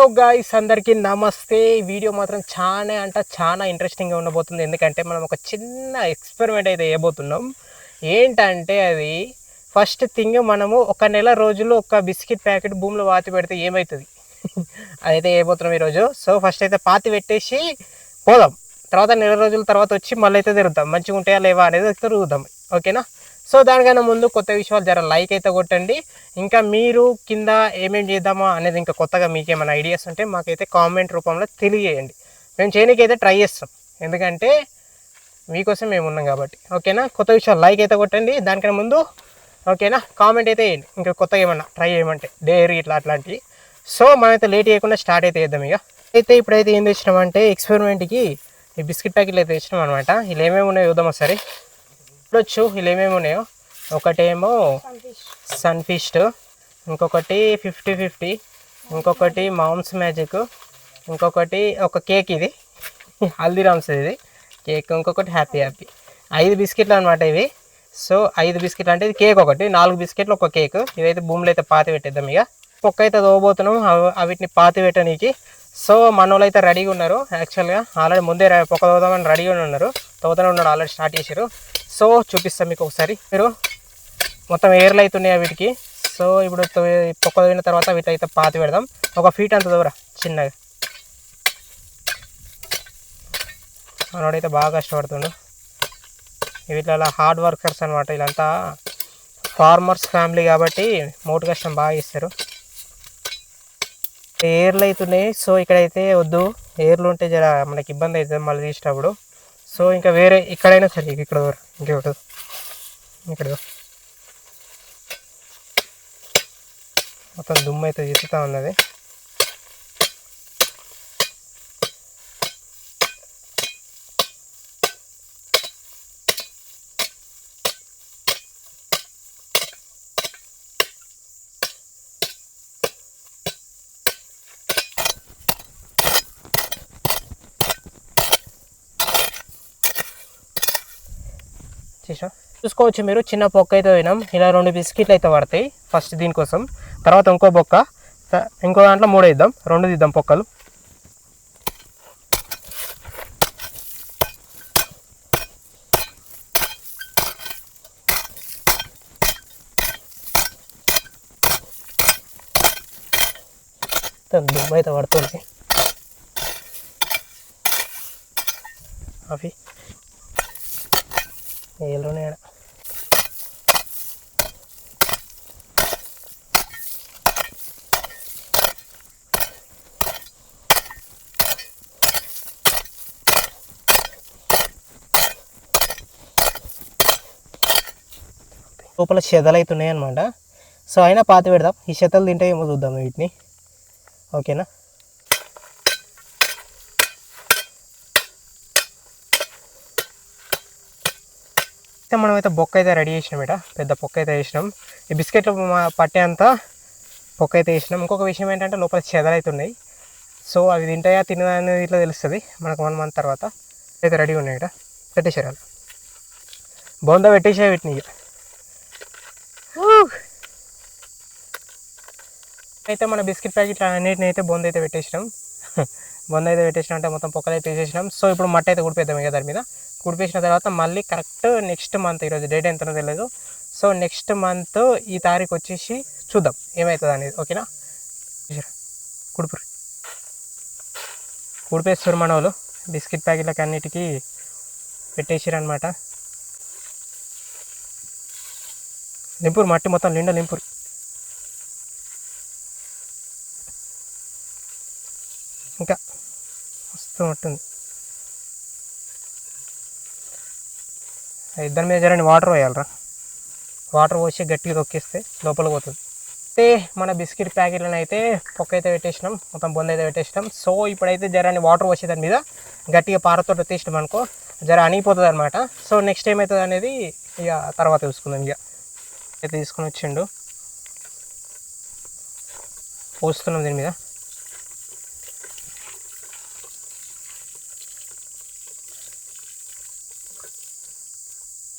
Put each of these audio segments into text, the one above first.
So guys అందరికీ నమస్తే. ఈ వీడియో మాత్రం చాలా ఇంట్రెస్టింగ్గా ఉండబోతుంది. ఎందుకంటే మనం ఒక చిన్న ఎక్స్పెరిమెంట్ అయితే వేయబోతున్నాం. ఏంటంటే అది ఫస్ట్ థింగ్, మనము ఒక నెల రోజులు ఒక బిస్కెట్ ప్యాకెట్ భూమిలో పాతి పెడితే ఏమవుతుంది అదైతే వేయబోతున్నాం ఈరోజు. సో ఫస్ట్ అయితే పాతి పెట్టేసి పోదాం, తర్వాత నెల రోజుల తర్వాత వచ్చి మళ్ళీ అయితే తిరుగుతాం, మంచిగా ఉంటాయా లేవా అనేది తిరుగుదాం. ఓకేనా? సో దానికన్నా ముందు కొత్త విషయాలు జర లైక్ అయితే కొట్టండి. ఇంకా మీరు కింద ఏమేమి చేద్దామా అనేది ఇంకా కొత్తగా మీకు ఏమైనా ఐడియాస్ ఉంటే మాకైతే కామెంట్ రూపంలో తెలియజేయండి. మేము చేయడానికి అయితే ట్రై చేస్తాం, ఎందుకంటే మీకోసం మేము ఉన్నాం కాబట్టి. ఓకేనా? కొత్త విషయాలు లైక్ అయితే కొట్టండి. దానికన్నా ముందు ఓకేనా కామెంట్ అయితే వేయండి, ఇంకా కొత్తగా ఏమన్నా ట్రై చేయమంటే డైరీ అట్లాంటివి. సో మనమైతే లేట్ చేయకుండా స్టార్ట్ అయితే చేద్దాం. ఇక అయితే ఇప్పుడైతే ఏం తెచ్చినామంటే ఎక్స్పెరిమెంట్కి ఈ బిస్కెట్ ప్యాకెట్లు అయితే తెచ్చినాం అనమాట. ఇలా ఏమేమి ఉన్నాయో చూద్దాం ఒకసారి. చూడొచ్చు ఇలా ఏమేమి ఉన్నాయో. ఒకటేమో సన్ఫిస్ట్, ఇంకొకటి 50-50, ఇంకొకటి మామ్స్ మ్యాజిక్, ఇంకొకటి ఒక కేక్, ఇది హల్దీరామ్స్ ఇది కేక్, ఇంకొకటి హ్యాపీ. 5 బిస్కెట్లు అనమాట ఇవి. సో 5 బిస్కెట్లు అంటే ఇది కేక్ ఒకటి, 4 బిస్కెట్లు ఒక కేక్. ఇదైతే భూమిలో అయితే పాతి పెట్టేద్దాం. ఇక పొక్క అయితే తోబోతున్నాం వీటిని పాతి పెట్టడానికి. సో మన వాళ్ళు అయితే రెడీగా ఉన్నారు. యాక్చువల్గా ఆల్రెడీ ముందే పొక్క తోదామని రెడీగా ఉన్నారు, తోతనే ఉన్నాడు, ఆల్రెడీ స్టార్ట్ చేశారు. సో చూపిస్తాం మీకు ఒకసారి. మీరు మొత్తం ఎయిర్లు అవుతున్నాయి వీటికి. సో ఇప్పుడు పొక్క తోగిన తర్వాత వీటితో పాతి పెడదాం. ఒక ఫీట్ అంత దూరం చిన్నగా. మనోడైతే బాగా కష్టపడుతుండు. వీటిలో హార్డ్ వర్కర్స్ అనమాట. వీళ్ళంతా ఫార్మర్స్ ఫ్యామిలీ కాబట్టి మోటు కష్టం బాగా ఇస్తారు. ఎయిర్లు అవుతున్నాయి. సో ఇక్కడైతే వద్దు, ఎయిర్లు ఉంటే జర మనకి ఇబ్బంది అవుతుంది మళ్ళీ తీసినప్పుడు. సో ఇంకా వేరే ఇక్కడైనా సరే ఇక్కడ ఇంకొకటి ఇక్కడ మొత్తం దుమ్ము అయితే తీస్తూ ఉన్నది. చూసుకోవచ్చు మీరు, చిన్న పొక్క అయితే పోయినాం. ఇలా 2 బిస్కెట్లు అయితే పడతాయి ఫస్ట్ దీనికోసం. తర్వాత ఇంకో బొక్క, ఇంకో దాంట్లో 3 వేద్దాం, 2 తీద్దాం పొక్కలు. దుమ్ము అయితే పడుతుంది. అవి ఏళ్ళనే లోపల చెదలు అవుతున్నాయి అనమాట. సో అయినా పాతి పెడదాం. ఈ చెదలు తింటే ఏమో చూద్దాం వీటిని. ఓకేనా? మనమైతే బొక్క అయితే రెడీ చేసినాం. ఇట పెద్ద పొక్క అయితే వేసినాం. ఈ బిస్కెట్లు పట్టే అంతా పొక్క అయితే వేసినాం. ఇంకొక విషయం ఏంటంటే లోపల చెదలు అయితే ఉన్నాయి. సో అవి తింటాయా తినదా అనేది ఇట్లా తెలుస్తుంది మనకు 1 మంత్ తర్వాత. అయితే రెడీగా ఉన్నాయి. ఇట పెట్టేసారు, బొంద పెట్టేసే వీటిని. ఇక అయితే మన బిస్కెట్ ప్యాకెట్ అన్నిటిని అయితే బొంద అయితే పెట్టేసినాం. బొంద అయితే పెట్టేసినాం అంటే మొత్తం పొక్కలు అయితే వేసేసినాం. సో ఇప్పుడు మట్టి అయితే కుడిపేద్దాం. ఇక దాని మీద కుడిపేసిన తర్వాత మళ్ళీ కరెక్ట్ నెక్స్ట్ మంత్, ఈరోజు డేట్ ఎంతనో తెలియదు, సో నెక్స్ట్ మంత్ ఈ తారీఖు వచ్చేసి చూద్దాం ఏమవుతుంది అనేది. ఓకేనా? కుడిపేస్తారు మన వాళ్ళు. బిస్కెట్ ప్యాకెట్లకి అన్నిటికీ పెట్టేసారు అనమాట. నింపురు, మట్టి మొత్తం నిండా నింపురు. ఇంకా వస్తూ ఉంటుంది. ఇద్దరి మీద జరని వాటర్ పోయాలరా. వాటర్ పోసి గట్టిగా తొక్కిస్తే లోపల పోతుంది. అయితే మన బిస్కెట్ ప్యాకెట్లను అయితే పొక్క అయితే పెట్టేసినాం, మొత్తం బొంద అయితే పెట్టేసినాం. సో ఇప్పుడైతే జరాన్ని వాటర్ పోసే దాని మీద గట్టిగా పారతో తీసినాం అనుకో, జర అనిగిపోతుంది అనమాట. సో నెక్స్ట్ ఏమవుతుంది అనేది ఇక తర్వాత చూసుకుందాం. ఇక అయితే తీసుకుని వచ్చిండు, పోస్తున్నాం దీని మీద.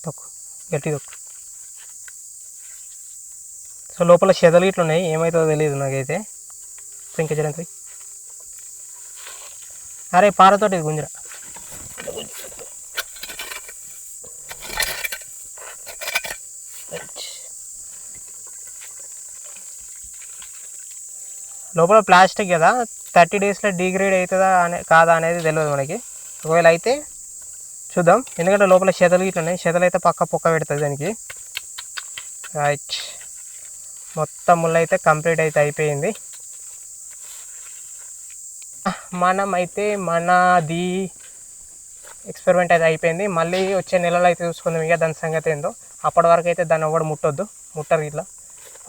తొక్కు, గట్టి తొక్కు. సో లోపల చెదలు ఇట్లా ఉన్నాయి, ఏమవుతుందో తెలియదు నాకైతే. ఇంకా జరంతి అరే పారతోటి గుంజరా. లోపల ప్లాస్టిక్ కదా, 30 డేస్లో డిగ్రేడ్ అవుతుందా కాదా అనేది తెలియదు మనకి. ఒకవేళ అయితే చూద్దాం, ఎందుకంటే లోపల చెదలు ఇట్లున్నాయి, చెదలు అయితే పక్క పొక్క పెడుతుంది దానికి. రైట్, మొత్తం ముళ్ళు అయితే కంప్లీట్ అయితే అయిపోయింది. మనది ఎక్స్పెరిమెంట్ అయితే అయిపోయింది. మళ్ళీ వచ్చే నెలలో అయితే చూసుకుందాం ఇక దాని సంగతి ఏందో. అప్పటి వరకు అయితే దాన్ని ఎవడు ముట్టొద్దు, ముట్టరు ఇట్లా.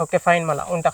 ఓకే ఫైన్, మళ్ళీ ఉంటా.